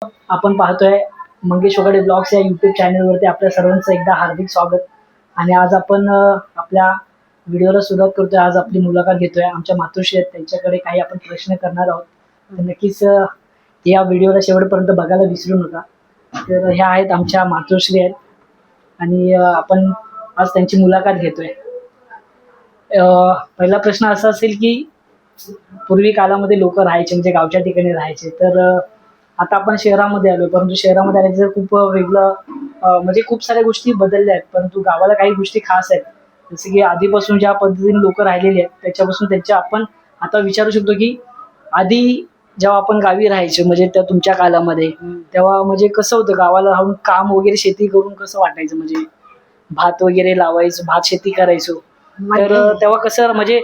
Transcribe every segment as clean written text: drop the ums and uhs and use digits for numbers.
आपण पाहतोय मंगेश वगडे ब्लॉग्स या युट्यूब चॅनलवरती आपल्या सर्वांचं एकदा हार्दिक स्वागत. आणि आज आपण आपल्या व्हिडिओला सुरुवात करतोय. आज आपली मुलाखत घेतोय आमच्या मातोश्री आहेत, त्यांच्याकडे काही आपण प्रश्न करणार आहोत. तर नक्कीच या व्हिडिओला शेवटपर्यंत बघायला विसरू नका. तर ह्या आहेत आमच्या मातोश्री आहेत आणि आपण आज त्यांची मुलाखत घेतोय. पहिला प्रश्न असा असेल की पूर्वी काळामध्ये लोक राहायचे म्हणजे गावच्या ठिकाणी राहायचे, तर आता आपण शहरामध्ये आलोय, परंतु शहरामध्ये आल्याचं खूप वेगळं म्हणजे खूप साऱ्या गोष्टी बदलल्या आहेत, परंतु गावाला काही गोष्टी खास आहेत. जसे की आधीपासून ज्या पद्धतीने लोक राहिलेली आहेत त्याच्यापासून त्यांच्या आपण आता विचारू शकतो की आधी जेव्हा आपण गावी राहायचो म्हणजे त्या तुमच्या काळामध्ये, तेव्हा म्हणजे कसं होतं गावाला राहून काम वगैरे शेती करून कसं वाटायचं, म्हणजे भात वगैरे लावायचो, भात शेती करायचो. तर तेव्हा कसं म्हणजे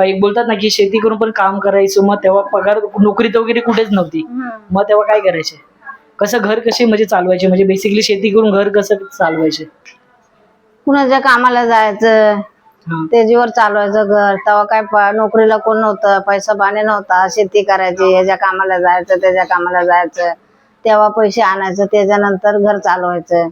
एक बोलतात ना की शेती करून पण काम करायचो, मग तेव्हा पगार नोकरी तर वगैरे कुठेच नव्हती. मग तेव्हा काय करायचे, कसं घर कसे म्हणजे चालवायचे, म्हणजे बेसिकली शेती करून घर कसं चालवायचे? कुणाच्या कामाला जायचं त्याच्यावर चालवायचं घर. तेव्हा काय नोकरीला कोण नव्हतं, पैसा पाणी नव्हता, शेती करायची, ह्याच्या कामाला जायचं त्याच्या कामाला जायचं, तेव्हा पैसे आणायचं, त्याच्यानंतर घर चालवायचं.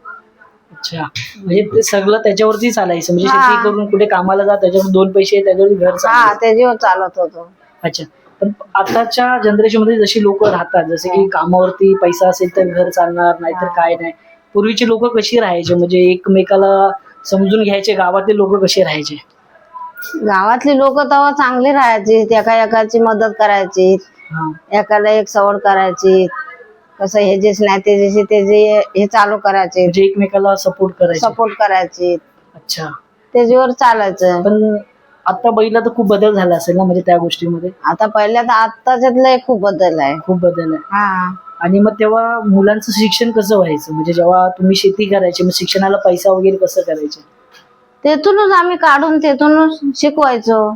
अच्छा, म्हणजे ते सगळं त्याच्यावरती चालायचं, म्हणजे शेती करून कुठे कामाला जा, त्याच्यावर दोन पैसे त्याच्यावर घर चालायचं. त्याच्यावर चालत होतो. अच्छा, पण आताच्या जनरेशन मध्ये जशी लोक राहतात, जसे की कामावरती पैसा असेल तर घर चालणार, नाहीतर काय नाही. पूर्वीचे लोक कशी राहायचे, म्हणजे एकमेकाला समजून घ्यायचे, गावातले लोक कसे राहायचे? गावातली लोक तेव्हा चांगली राहायची, एका एकाची मदत करायची, एकाला एक सवड करायची, कसं हे जेच नाही ते हे चालू करायचे, म्हणजे एकमेकाला सपोर्ट करायचे. अच्छा, त्याच्यावर चालायचं. पण आता बघितलं तर खूप बदल झाला असेल ना, म्हणजे त्या गोष्टीमध्ये. आता पहिल्या तर आत्ताच्यातलं खूप बदल आहे. खूप बदल आहे. आणि मग तेव्हा मुलांचं शिक्षण कसं व्हायचं, म्हणजे जेव्हा तुम्ही शेती करायची, मग शिक्षणाला पैसा वगैरे कसं करायचे? तेथूनच आम्ही काढून तेथूनच शिकवायचो.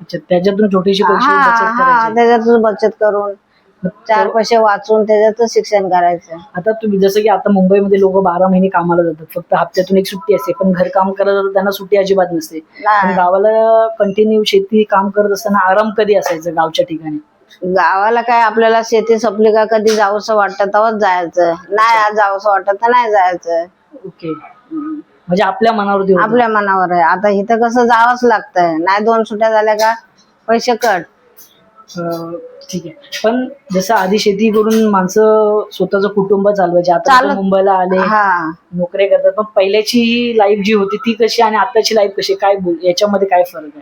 अच्छा, त्याच्यातून छोटीशी पैसे बचत करायची. त्याच्यातून बचत करून 4 पैसे वाचून त्याच्यातच शिक्षण करायचं. आता तुम्ही जसं की आता मुंबईमध्ये लोक 12 महिने कामाला जातात, फक्त हप्त्यातून एक सुट्टी असते, पण घर काम करत जातात त्यांना सुट्टी अजिबात नसते. पण गावाला कंटिन्यू शेती काम करत असताना आराम कधी असायचं गावच्या ठिकाणी? गावाला काय आपल्याला शेती संपली का कधी जावंसं वाटतं तेव्हाच जायचं, नाही आज जावंसं वाटत तर नाही जायचं. ओके, म्हणजे आपल्या मनावरती आपल्या मनावर आहे. आता इथं कसं जावंच लागतंय, नाही 2 सुट्ट्या झाल्या का पैसे कट. ठीक आहे, पण जसं आधी शेती करून माणसं स्वतःचं कुटुंब चालवायचे, आता मुंबईला आले नोकरी करतात, पण पहिल्याची लाईफ जी होती ती कशी आणि आताची लाईफ कशी, काय याच्यामध्ये काय फरक आहे?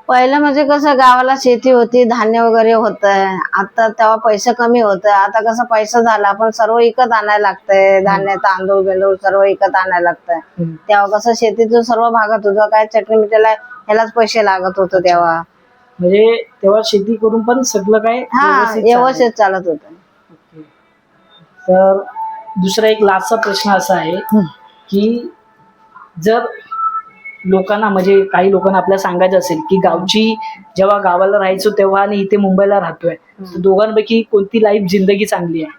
पहिलं म्हणजे कसं गावाला शेती होती, धान्य वगैरे होतं. आता तेव्हा पैसे कमी होतं, आता कसं पैसा झाला पण सर्व विकत आणायला लागतंय, धान्य तांदूळ बेंदूळ सर्व विकत आणायला लागतंय. तेव्हा कसं शेतीतून सर्व भागत होतं, काय चटणी मिठाला ह्यालाच पैसे लागत होतं तेव्हा. म्हणजे तेव्हा शेती करून पण सगळं काय व्यवस्थित चालत होतं. तर दुसरा एक लास्टचा प्रश्न असा आहे की जर लोकांना म्हणजे काही लोकांना आपल्याला सांगायचं असेल की गावची जेव्हा गावाला राहायचो तेव्हा आणि इथे मुंबईला राहतोय, तर दोघांपैकी कोणती लाईफ जिंदगी चांगली आहे?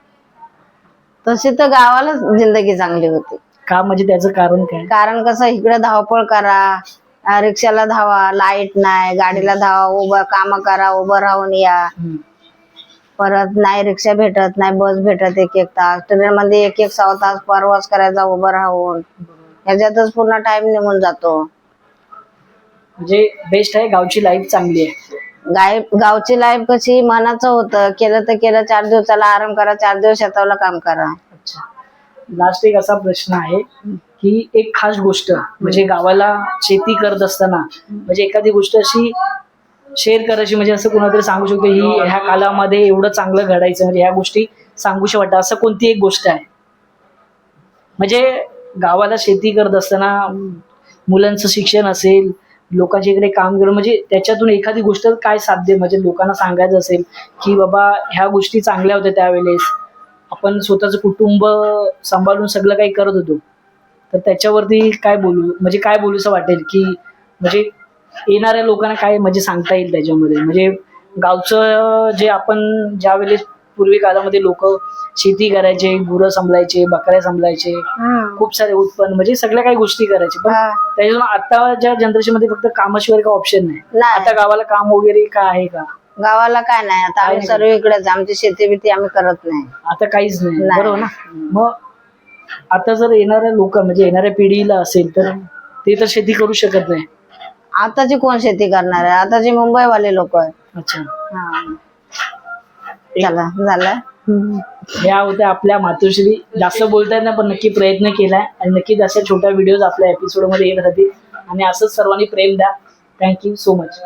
तशी तर गावालाच जिंदगी चांगली होती. का, म्हणजे त्याचं कारण काय? कारण कसं इकडे धावपळ करा, रिक्षाला धावा, लाईट नाही, गाडीला धावा, उभं काम करा, उभं राहून या, परत नाही रिक्षा भेटत, नाही बस भेटत 1-1 तास, ट्रेन मध्ये 1-1 सव्वा तास प्रवास करायचा उभं राहून, ह्याच्यातच पूर्ण टाइम निघून जातो. म्हणजे बेस्ट आहे, गावची लाईफ चांगली आहे. गावची लाईफ कशी मनाचं होतं, केलं तर केलं, 4 दिवसाला आराम करा, 4 दिवस शेतावला काम करा. अच्छा, लास्ट एक असा प्रश्न आहे की एक खास गोष्ट म्हणजे गावाला शेती करत असताना म्हणजे एखादी गोष्ट अशी शेअर करायची, म्हणजे असं कुणातरी सांगू शकतो ही ह्या काळामध्ये एवढं चांगलं घडायचं, म्हणजे ह्या गोष्टी सांगूशी वाटतं, असं कोणती एक गोष्ट आहे? म्हणजे गावाला शेती करत असताना मुलांचं शिक्षण असेल, लोकांच्या इकडे काम करणं, म्हणजे त्याच्यातून एखादी गोष्ट काय साध्य, म्हणजे लोकांना सांगायचं असेल की बाबा ह्या गोष्टी चांगल्या होत्या त्यावेळेस, आपण स्वतःचं कुटुंब सांभाळून सगळं काही करत होतो, तर त्याच्यावरती काय बोलू, म्हणजे काय बोलूसं वाटेल की म्हणजे येणाऱ्या लोकांना काय म्हणजे सांगता येईल त्याच्यामध्ये? म्हणजे गावचं जे आपण ज्या वेळेस पूर्वी काळामध्ये लोक शेती करायचे, गुरं सांभाळायचे, बकऱ्या सांभाळायचे, खूप सारे उत्पन्न म्हणजे सगळ्या काही गोष्टी करायचे, पण त्याच्यातून आता ज्या जनरेशन मध्ये फक्त कामाशिवाय काही ऑप्शन नाही. आता गावाला काम वगैरे काय आहे का? गावाला काय नाही आता, आम्ही सर्व इकडेच, आमची शेती बिती आम्ही करत नाही. आता काहीच नाही, नाही. बरोबर ना. मग आता जर येणाऱ्या लोक म्हणजे येणाऱ्या पिढीला असेल तर ते तर शेती करू शकत नाही. आताची कोण शेती करणार आहे, आताची मुंबईवाले लोक आहे. अच्छा, चला झालं. या होत्या आपल्या मातोश्री. जास्त बोलता येत नाही पण नक्की प्रयत्न केलाय आणि नक्कीच अशा छोट्या व्हिडिओज आपल्या एपिसोड मध्ये येत राहतील आणि असंच सर्वांनी प्रेम द्या. Thank you so much.